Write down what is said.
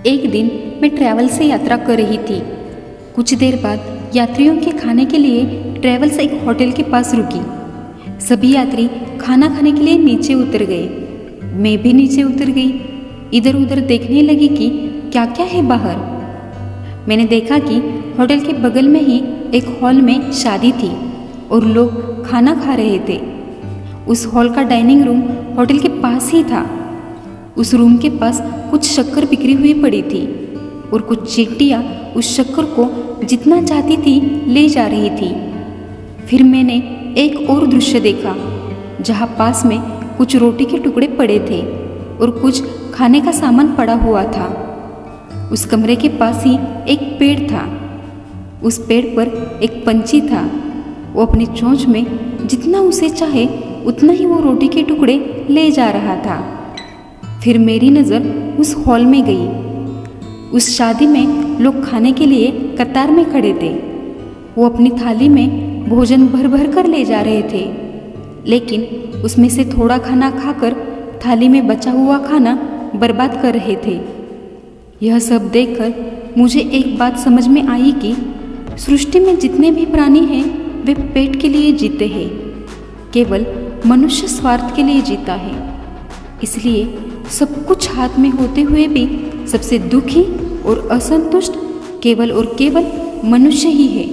एक दिन मैं ट्रैवल से यात्रा कर रही थी। कुछ देर बाद यात्रियों के खाने के लिए ट्रैवल्स एक होटल के पास रुकी। सभी यात्री खाना खाने के लिए नीचे उतर गए। मैं भी नीचे उतर गई। इधर उधर देखने लगी कि क्या क्या है बाहर। मैंने देखा कि होटल के बगल में ही एक हॉल में शादी थी और लोग खाना खा रहे थे। उस हॉल का डाइनिंग रूम होटल के पास ही था। उस रूम के पास कुछ शक्कर बिखरी हुई पड़ी थी और कुछ चींटियाँ उस शक्कर को जितना चाहती थी ले जा रही थी। फिर मैंने एक और दृश्य देखा जहाँ पास में कुछ रोटी के टुकड़े पड़े थे और कुछ खाने का सामान पड़ा हुआ था। उस कमरे के पास ही एक पेड़ था। उस पेड़ पर एक पंछी था। वो अपनी चोंच में जितना उसे चाहे उतना ही वो रोटी के टुकड़े ले जा रहा था। फिर मेरी नज़र उस हॉल में गई। उस शादी में लोग खाने के लिए कतार में खड़े थे। वो अपनी थाली में भोजन भर भर कर ले जा रहे थे, लेकिन उसमें से थोड़ा खाना खाकर थाली में बचा हुआ खाना बर्बाद कर रहे थे। यह सब देखकर मुझे एक बात समझ में आई कि सृष्टि में जितने भी प्राणी हैं वे पेट के लिए जीते हैं, केवल मनुष्य स्वार्थ के लिए जीता है। इसलिए सब कुछ हाथ में होते हुए भी सबसे दुखी और असंतुष्ट केवल और केवल मनुष्य ही है।